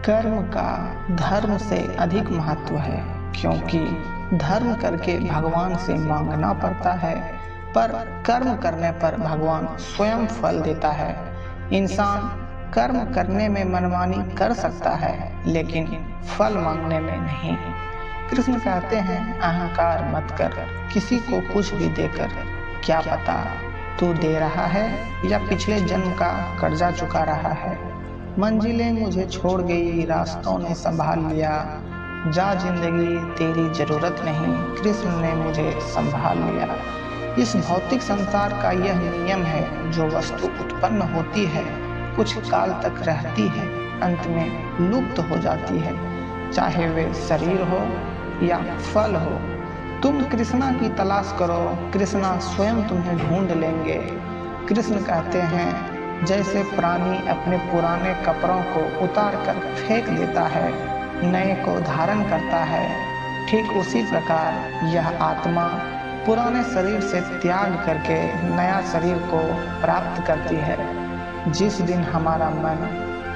कर्म का धर्म से अधिक महत्व है, क्योंकि धर्म करके भगवान से मांगना पड़ता है, पर कर्म करने पर भगवान स्वयं फल देता है। इंसान कर्म करने में मनमानी कर सकता है, लेकिन फल मांगने में नहीं। कृष्ण कहते हैं, अहंकार मत कर, किसी को कुछ भी देकर, क्या पता तू दे रहा है या पिछले जन्म का कर्जा चुका रहा है। मंजिलें मुझे छोड़ गई, रास्तों ने संभाल लिया, जा जिंदगी तेरी जरूरत नहीं, कृष्ण ने मुझे संभाल लिया। इस भौतिक संसार का यह नियम है, जो वस्तु उत्पन्न होती है कुछ काल तक रहती है, अंत में लुप्त हो जाती है, चाहे वे शरीर हो या फल हो। तुम कृष्णा की तलाश करो, कृष्णा स्वयं तुम्हें ढूंढ लेंगे। कृष्ण कहते हैं, जैसे प्राणी अपने पुराने कपड़ों को उतार कर फेंक देता है, नए को धारण करता है, ठीक उसी प्रकार यह आत्मा पुराने शरीर से त्याग करके नया शरीर को प्राप्त करती है। जिस दिन हमारा मन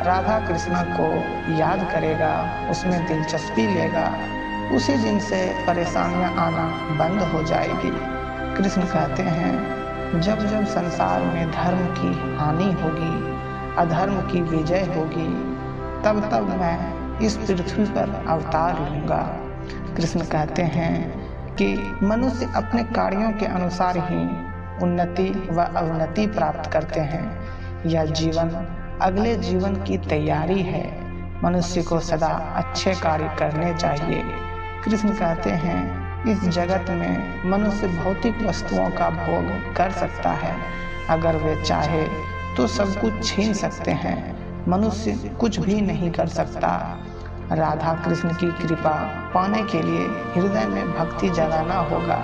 राधा कृष्ण को याद करेगा, उसमें दिलचस्पी लेगा, उसी दिन से परेशानियां आना बंद हो जाएगी। कृष्ण कहते हैं, जब जब संसार में धर्म की हानि होगी, अधर्म की विजय होगी, तब तब मैं इस पृथ्वी पर अवतार लूँगा। कृष्ण कहते हैं कि मनुष्य अपने कार्यों के अनुसार ही उन्नति व अवनति प्राप्त करते हैं। यह जीवन अगले जीवन की तैयारी है। मनुष्य को सदा अच्छे कार्य करने चाहिए। कृष्ण कहते हैं, इस जगत में मनुष्य भौतिक वस्तुओं का भोग कर सकता है, अगर वे चाहे तो सब कुछ छीन सकते हैं, मनुष्य कुछ भी नहीं कर सकता। राधा कृष्ण की कृपा पाने के लिए हृदय में भक्ति जगाना होगा।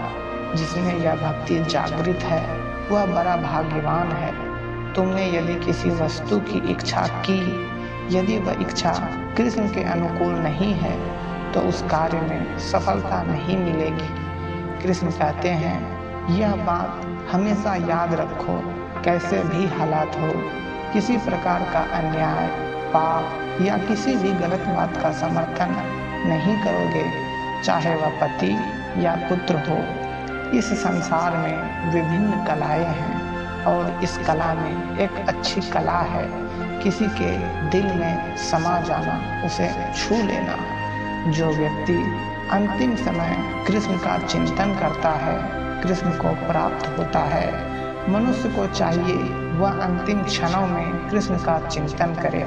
जिसमें यह भक्ति जागृत है, वह बड़ा भाग्यवान है। तुमने यदि किसी वस्तु की इच्छा की, यदि वह इच्छा कृष्ण के अनुकूल नहीं है, तो उस कार्य में सफलता नहीं मिलेगी। कृष्ण कहते हैं, यह बात हमेशा याद रखो, कैसे भी हालात हो, किसी प्रकार का अन्याय, पाप या किसी भी गलत बात का समर्थन नहीं करोगे, चाहे वह पति या पुत्र हो। इस संसार में विभिन्न कलाएं हैं, और इस कला में एक अच्छी कला है किसी के दिल में समा जाना, उसे छू लेना। जो व्यक्ति अंतिम समय कृष्ण का चिंतन करता है, कृष्ण को प्राप्त होता है। मनुष्य को चाहिए वह अंतिम क्षणों में कृष्ण का चिंतन करे।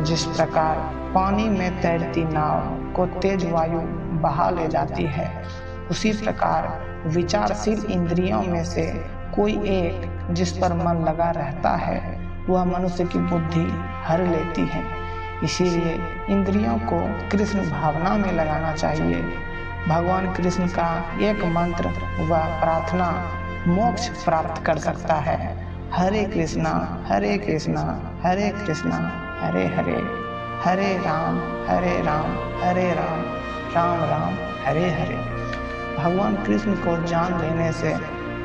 जिस प्रकार पानी में तैरती नाव को तेज वायु बहा ले जाती है, उसी प्रकार विचारशील इंद्रियों में से कोई एक जिस पर मन लगा रहता है, वह मनुष्य की बुद्धि हर लेती है। इसीलिए इंद्रियों को कृष्ण भावना में लगाना चाहिए। भगवान कृष्ण का एक मंत्र व प्रार्थना मोक्ष प्राप्त कर सकता है। हरे कृष्णा हरे कृष्णा हरे कृष्णा हरे हरे, हरे राम हरे राम, राम राम हरे हरे। भगवान कृष्ण को जान लेने से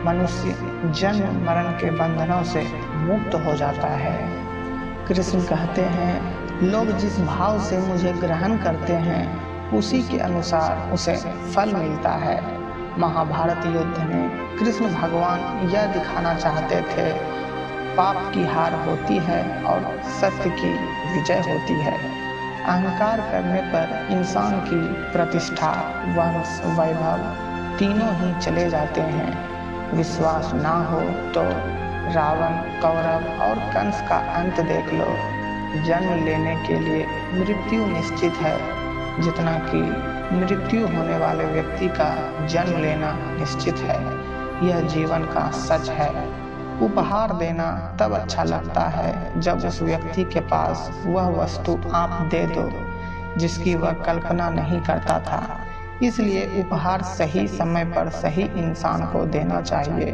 मनुष्य जन्म मरण के बंधनों से मुक्त हो जाता है। कृष्ण कहते हैं, लोग जिस भाव से मुझे ग्रहण करते हैं, उसी के अनुसार उसे फल मिलता है। महाभारत युद्ध में कृष्ण भगवान यह दिखाना चाहते थे, पाप की हार होती है और सत्य की विजय होती है। अहंकार करने पर इंसान की प्रतिष्ठा, वंश, वैभव तीनों ही चले जाते हैं। विश्वास ना हो तो रावण, कौरव और कंस का अंत देख लो। जन्म लेने के लिए मृत्यु निश्चित है, जितना कि मृत्यु होने वाले व्यक्ति का जन्म लेना निश्चित है। यह जीवन का सच है। उपहार देना तब अच्छा लगता है जब उस व्यक्ति के पास वह वस्तु आप दे दो जिसकी वह कल्पना नहीं करता था। इसलिए उपहार सही समय पर सही इंसान को देना चाहिए।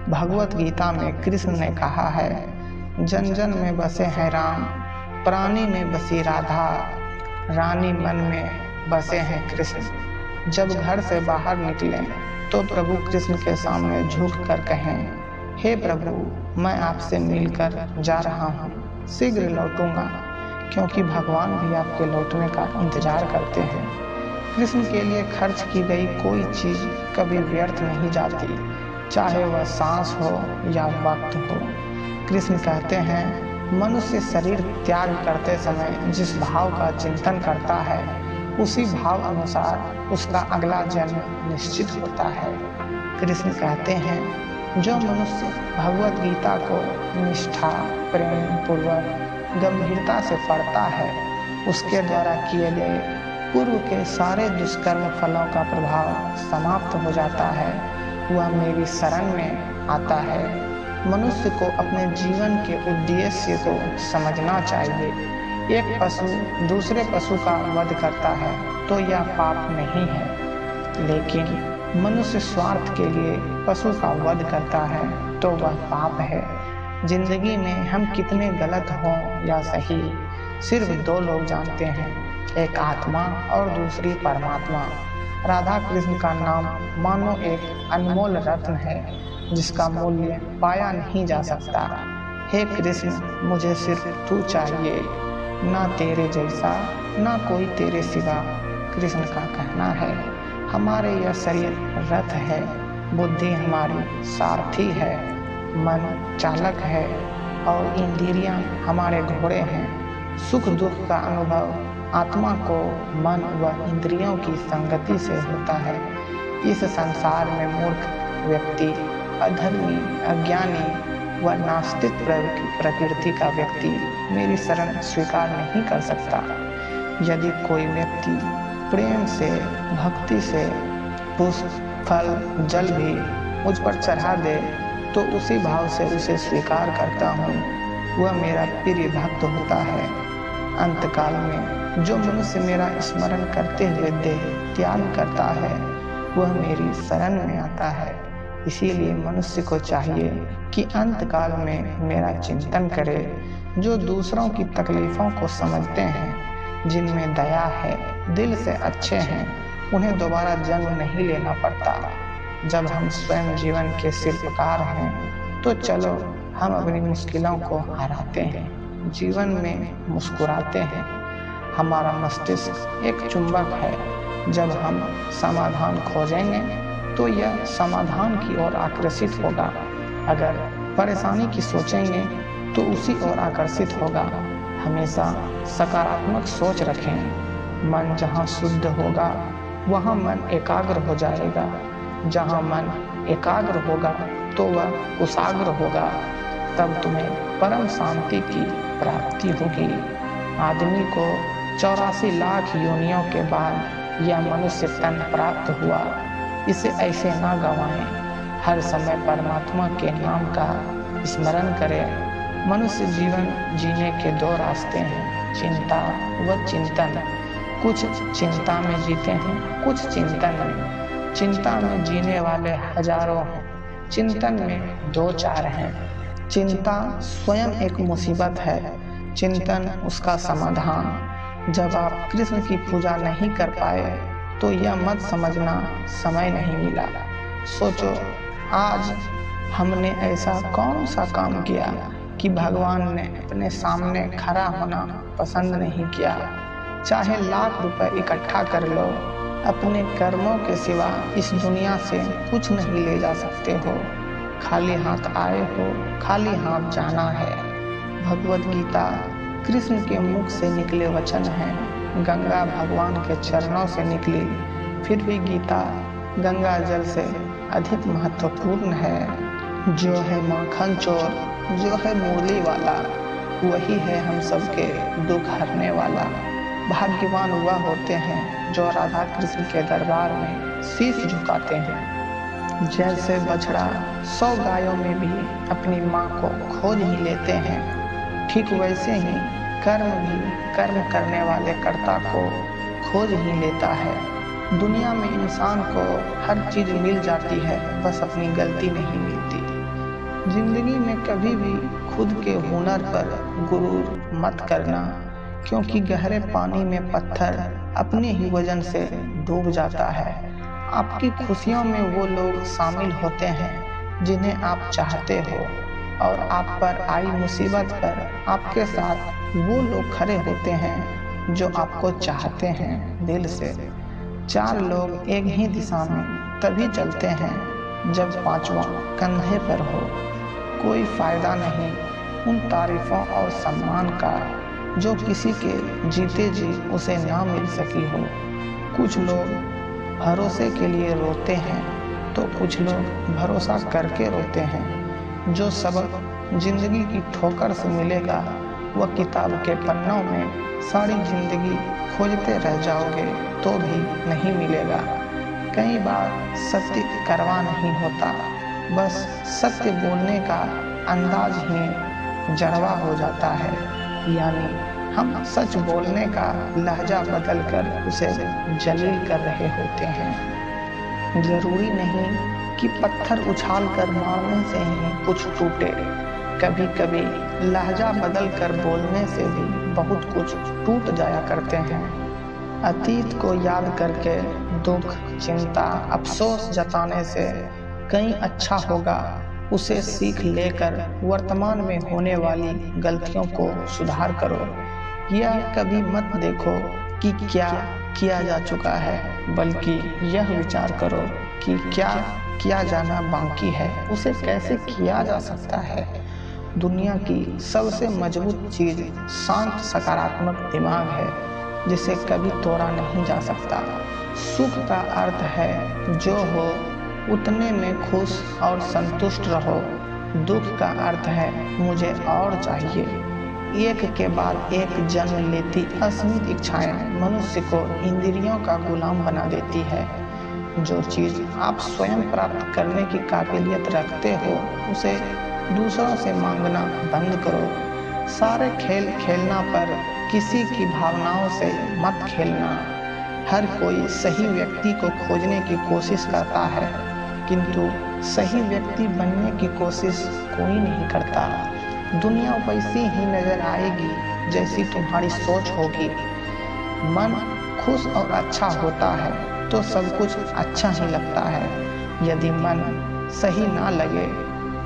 भगवत गीता में कृष्ण ने कहा है, जन जन में बसे हैं राम, प्राणी में बसी राधा, रानी मन में बसे हैं कृष्ण। जब घर से बाहर निकलें तो प्रभु कृष्ण के सामने झुक कर कहें, हे प्रभु, मैं आपसे मिलकर जा रहा हूँ, शीघ्र लौटूंगा। क्योंकि भगवान भी आपके लौटने का इंतजार करते हैं। कृष्ण के लिए खर्च की गई कोई चीज़ कभी व्यर्थ नहीं जाती, चाहे वह सांस हो या वक्त हो। कृष्ण कहते हैं, मनुष्य शरीर त्याग करते समय जिस भाव का चिंतन करता है, उसी भाव अनुसार उसका अगला जन्म निश्चित होता है। कृष्ण कहते हैं, जो मनुष्य भगवत गीता को निष्ठा, प्रेम पूर्वक, गंभीरता से पढ़ता है, उसके द्वारा किए गए पूर्व के सारे दुष्कर्म फलों का प्रभाव समाप्त हो जाता है। वह मेरी शरण में आता है। मनुष्य को अपने जीवन के उद्देश्य को समझना चाहिए। एक पशु दूसरे पशु का वध करता है तो यह पाप नहीं है, लेकिन मनुष्य स्वार्थ के लिए पशु का वध करता है तो वह पाप है। जिंदगी में हम कितने गलत हों या सही, सिर्फ दो लोग जानते हैं, एक आत्मा और दूसरी परमात्मा। राधा कृष्ण का नाम मानो एक अनमोल रत्न है जिसका मूल्य पाया नहीं जा सकता। हे कृष्ण, मुझे सिर्फ तू चाहिए, ना तेरे जैसा, ना कोई तेरे सिवा। कृष्ण का कहना है, हमारे यह शरीर रथ है, बुद्धि हमारी सारथी है, मन चालक है और इंद्रियां हमारे घोड़े हैं। सुख दुख का अनुभव आत्मा को मन व इंद्रियों की संगति से होता है। इस संसार में मूर्ख व्यक्ति, अधर्मी, अज्ञानी व नास्तिक प्रकृति का व्यक्ति मेरी शरण स्वीकार नहीं कर सकता। यदि कोई व्यक्ति प्रेम से, भक्ति से पुष्प, फल, जल भी मुझ पर चढ़ा दे तो उसी भाव से उसे स्वीकार करता हूँ। वह मेरा प्रिय भक्त होता है। अंतकाल में जो मनुष्य मेरा स्मरण करते हुए देह त्याग करता है, वह मेरी शरण में आता है। इसीलिए मनुष्य को चाहिए कि अंतकाल में मेरा चिंतन करे। जो दूसरों की तकलीफों को समझते हैं, जिनमें दया है, दिल से अच्छे हैं, उन्हें दोबारा जन्म नहीं लेना पड़ता। जब हम स्वयं जीवन के शिल्पकार हैं, तो चलो हम अपनी मुश्किलों को हराते हैं, जीवन में मुस्कुराते हैं। हमारा मस्तिष्क एक चुंबक है। जब हम समाधान खोजेंगे तो यह समाधान की ओर आकर्षित होगा। अगर परेशानी की सोचेंगे तो उसी ओर आकर्षित होगा। हमेशा सकारात्मक सोच रखें। मन जहाँ शुद्ध होगा वहाँ मन एकाग्र हो जाएगा। जहाँ मन एकाग्र होगा तो वह कुशाग्र होगा। तब तुम्हें परम शांति की प्राप्ति होगी। आदमी को 84 लाख योनियों के बाद यह मनुष्य तन प्राप्त हुआ। इसे ऐसे ना गंवाएं। हर समय परमात्मा के नाम का स्मरण करें। मनुष्य जीवन जीने के दो रास्ते हैं, चिंता व चिंतन। कुछ चिंता में जीते हैं, कुछ चिंतन में। चिंता में जीने वाले हजारों हैं, चिंतन में 2-4 हैं। चिंता स्वयं एक मुसीबत है, चिंतन उसका समाधान। जब आप कृष्ण की पूजा नहीं कर पाए तो यह मत समझना समय नहीं मिला। सोचो, आज हमने ऐसा कौन सा काम किया कि भगवान ने अपने सामने खड़ा होना पसंद नहीं किया। चाहे लाख रुपए इकट्ठा कर लो, अपने कर्मों के सिवा इस दुनिया से कुछ नहीं ले जा सकते हो। खाली हाथ आए हो, खाली हाथ जाना है। भगवत गीता कृष्ण के मुख से निकले वचन हैं। गंगा भगवान के चरणों से निकली, फिर भी गीता गंगा जल से अधिक महत्वपूर्ण है। जो है माखन चोर, जो है मुरली वाला, वही है हम सबके दुख हरने वाला। भाग्यवान वह होते हैं जो राधा कृष्ण के दरबार में शीश झुकाते हैं। जैसे बछड़ा 100 गायों में भी अपनी माँ को खोज ही लेते हैं, ठीक वैसे ही कर्म भी कर्म करने वाले कर्ता को खोज ही लेता है। दुनिया में इंसान को हर चीज़ मिल जाती है, बस अपनी गलती नहीं मिलती। जिंदगी में कभी भी खुद के हुनर पर गुरूर मत करना, क्योंकि गहरे पानी में पत्थर अपने ही वजन से डूब जाता है। आपकी खुशियों में वो लोग शामिल होते हैं जिन्हें आप चाहते हो, और आप पर आई मुसीबत पर आपके साथ वो लोग खड़े होते हैं जो आपको चाहते हैं दिल से। 4 लोग एक ही दिशा में तभी चलते हैं जब 5वां कंधे पर हो। कोई फायदा नहीं उन तारीफों और सम्मान का जो किसी के जीते जी उसे ना मिल सकी हो। कुछ लोग भरोसे के लिए रोते हैं तो कुछ लोग भरोसा करके रोते हैं। जो सबक जिंदगी की ठोकर से मिलेगा वह किताब के पन्नों में सारी जिंदगी खोजते रह जाओगे तो भी नहीं मिलेगा। कई बार सत्य करवा नहीं होता, बस सत्य बोलने का अंदाज ही जड़वा हो जाता है। यानी हम सच बोलने का लहजा बदल कर उसे जलील कर रहे होते हैं। जरूरी नहीं कि पत्थर उछाल कर मारने से ही कुछ टूटे, कभी कभी लहजा बदल कर बोलने से भी बहुत कुछ टूट जाया करते हैं। अतीत को याद करके दुख, चिंता, अफसोस जताने से कहीं अच्छा होगा। उसे सीख लेकर वर्तमान में होने वाली गलतियों को सुधार करो। यह कभी मत देखो कि क्या किया जा चुका है, बल्कि यह विचार करो कि क्या किया जाना बाकी है, उसे कैसे किया जा सकता है। दुनिया की सबसे मजबूत चीज शांत सकारात्मक दिमाग है, जिसे कभी तोड़ा नहीं जा सकता। सुख का अर्थ है जो हो उतने में खुश और संतुष्ट रहो। दुख का अर्थ है मुझे और चाहिए। एक के बाद एक जन्म लेती असीमित इच्छाएं मनुष्य को इंद्रियों का गुलाम बना देती है। जो चीज आप स्वयं प्राप्त करने की काबिलियत रखते हो उसे दूसरों से मांगना बंद करो। सारे खेल खेलना पर किसी की भावनाओं से मत खेलना। हर कोई सही व्यक्ति को खोजने की कोशिश करता है, किंतु सही व्यक्ति बनने की कोशिश कोई नहीं करता। दुनिया वैसी ही नजर आएगी जैसी तुम्हारी सोच होगी। मन खुश और अच्छा होता है तो सब कुछ अच्छा ही लगता है। यदि मन सही ना लगे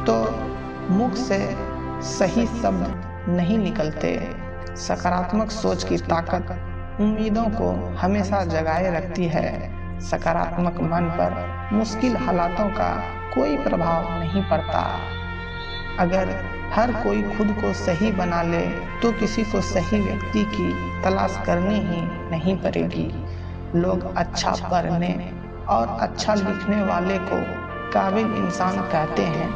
तो मुख से सही शब्द नहीं निकलते। सकारात्मक सोच की ताकत उम्मीदों को हमेशा जगाए रखती है। सकारात्मक मन पर मुश्किल हालातों का कोई प्रभाव नहीं पड़ता। अगर हर कोई खुद को सही बना ले तो किसी को सही व्यक्ति की तलाश करनी ही नहीं पड़ेगी। लोग अच्छा पढ़ने और अच्छा लिखने वाले को काबिल इंसान कहते हैं,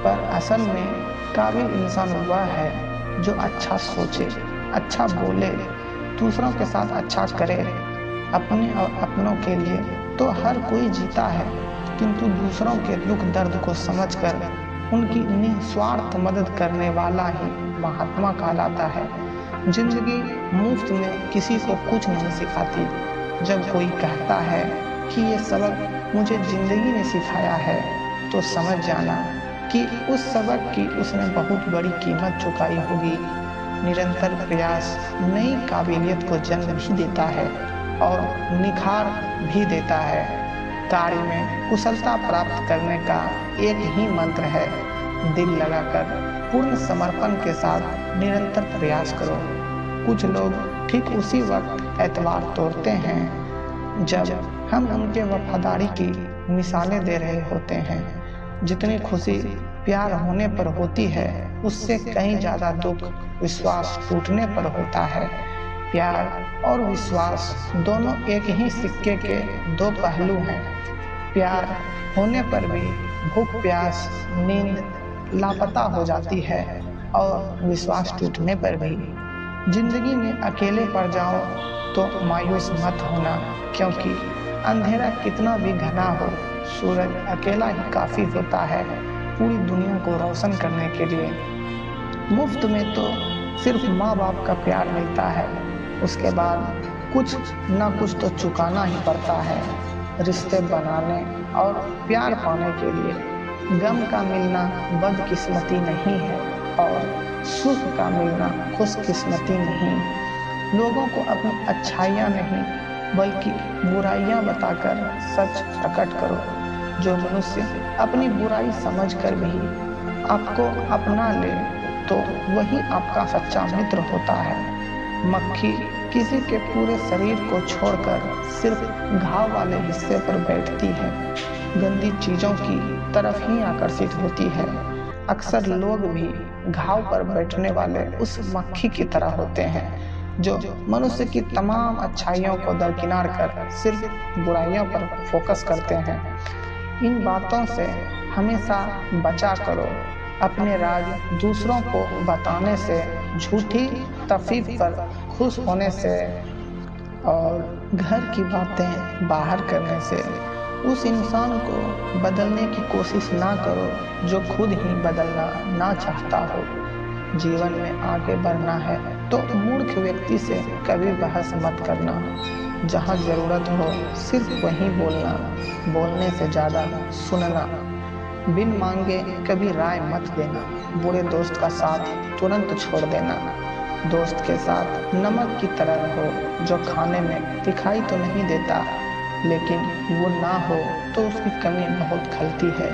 पर असल में काबिल इंसान वह है जो अच्छा सोचे, अच्छा बोले, दूसरों के साथ अच्छा करे। अपने और अपनों के लिए तो हर कोई जीता है, किंतु दूसरों के दुख दर्द को समझकर उनकी निस्वार्थ मदद करने वाला ही महात्मा कहलाता है। जिंदगी मुफ्त में किसी को कुछ नहीं सिखाती। जब कोई कहता है कि ये सबक मुझे जिंदगी ने सिखाया है, तो समझ जाना कि उस सबक की उसने बहुत बड़ी कीमत चुकाई होगी। निरंतर प्रयास नई काबिलियत को जन्म भी देता है और निखार भी देता है। कार्य में कुशलता प्राप्त करने का एक ही मंत्र है, दिल लगाकर पूर्ण समर्पण के साथ निरंतर प्रयास करो। कुछ लोग ठीक उसी वक्त एतबार तोड़ते हैं जब हम उनके वफादारी की मिसालें दे रहे होते हैं। जितनी खुशी प्यार होने पर होती है, उससे कहीं ज़्यादा दुख विश्वास टूटने पर होता है। प्यार और विश्वास दोनों एक ही सिक्के के दो पहलू हैं। प्यार होने पर भी भूख प्यास नींद लापता हो जाती है और विश्वास टूटने पर भी। जिंदगी में अकेले पड़ जाओ तो मायूस मत होना, क्योंकि अंधेरा कितना भी घना हो, सूरज अकेला ही काफ़ी होता है पूरी दुनिया को रोशन करने के लिए। मुफ्त में तो सिर्फ माँ बाप का प्यार मिलता है, उसके बाद कुछ ना कुछ तो चुकाना ही पड़ता है रिश्ते बनाने और प्यार पाने के लिए। गम का मिलना बदकिस्मती नहीं है और सुख का मिलना खुशकिस्मती नहीं। लोगों को अपनी अच्छाइयाँ नहीं बल्कि बुराइयाँ बताकर सच प्रकट करो। जो मनुष्य अपनी बुराई समझकर भी आपको अपना ले तो वही आपका सच्चा मित्र होता है। मक्खी किसी के पूरे शरीर को छोड़कर सिर्फ घाव वाले हिस्से पर बैठती है, गंदी चीजों की तरफ ही आकर्षित होती है। अक्सर लोग भी घाव पर बैठने वाले उस मक्खी की तरह होते हैं जो मनुष्य की तमाम अच्छाइयों को दरकिनार कर सिर्फ बुराइयों पर फोकस करते हैं। इन बातों से हमेशा बचा करो। अपने राज दूसरों को बताने से, झूठी तफरीफ पर खुश होने से और घर की बातें बाहर करने से उस इंसान को बदलने की कोशिश ना करो जो खुद ही बदलना ना चाहता हो। जीवन में आगे बढ़ना है तो मूर्ख व्यक्ति से कभी बहस मत करना। जहाँ जरूरत हो सिर्फ वहीं बोलना, बोलने से ज़्यादा सुनना। बिन मांगे कभी राय मत देना। बुरे दोस्त का साथ तुरंत छोड़ देना। दोस्त के साथ नमक की तरह रहो जो खाने में दिखाई तो नहीं देता, लेकिन वो ना हो तो उसकी कमी बहुत खलती है।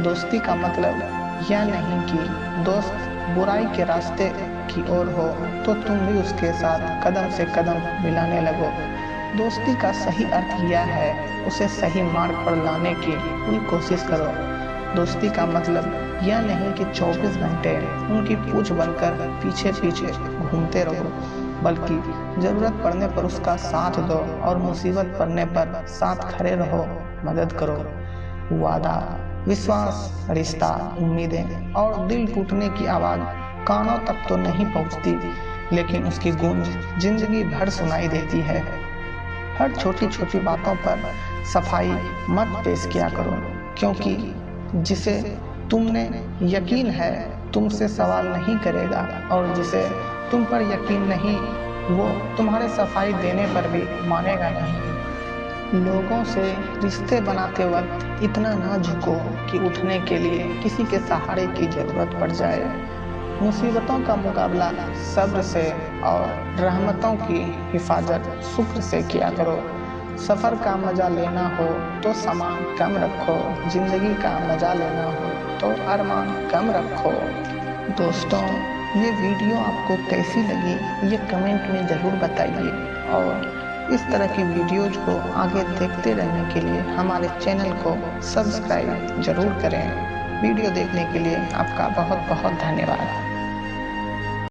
दोस्ती का मतलब यह नहीं कि दोस्त बुराई के रास्ते की ओर हो तो तुम भी उसके साथ कदम से कदम मिलाने लगो। दोस्ती का सही अर्थ यह है उसे सही मार्ग पर लाने की पूरी कोशिश करो। दोस्ती का मतलब यह नहीं कि 24 घंटे उनकी पूछ बनकर पीछे पीछे घूमते रहो, बल्कि ज़रूरत पड़ने पर उसका साथ दो और मुसीबत पड़ने पर साथ खड़े रहो, मदद करो। वादा, विश्वास, रिश्ता, उम्मीदें और दिल टूटने की आवाज़ कानों तक तो नहीं पहुंचती, लेकिन उसकी गूंज जिंदगी भर सुनाई देती है। हर छोटी छोटी बातों पर सफाई मत पेश किया करो, क्योंकि जिसे तुमने यकीन है तुमसे सवाल नहीं करेगा और जिसे तुम पर यकीन नहीं वो तुम्हारे सफाई देने पर भी मानेगा नहीं। लोगों से रिश्ते बनाते वक्त इतना ना झुको कि उठने के लिए किसी के सहारे की जरूरत पड़ जाए। मुसीबतों का मुकाबला सब्र से और रहमतों की हिफाजत शुक्र से किया करो। सफ़र का मज़ा लेना हो तो सामान कम रखो, ज़िंदगी का मज़ा लेना हो तो अरमान कम रखो। दोस्तों, ये वीडियो आपको कैसी लगी ये कमेंट में ज़रूर बताइए और इस तरह की वीडियोज़ को आगे देखते रहने के लिए हमारे चैनल को सब्सक्राइब ज़रूर करें। वीडियो देखने के लिए आपका बहुत बहुत धन्यवाद।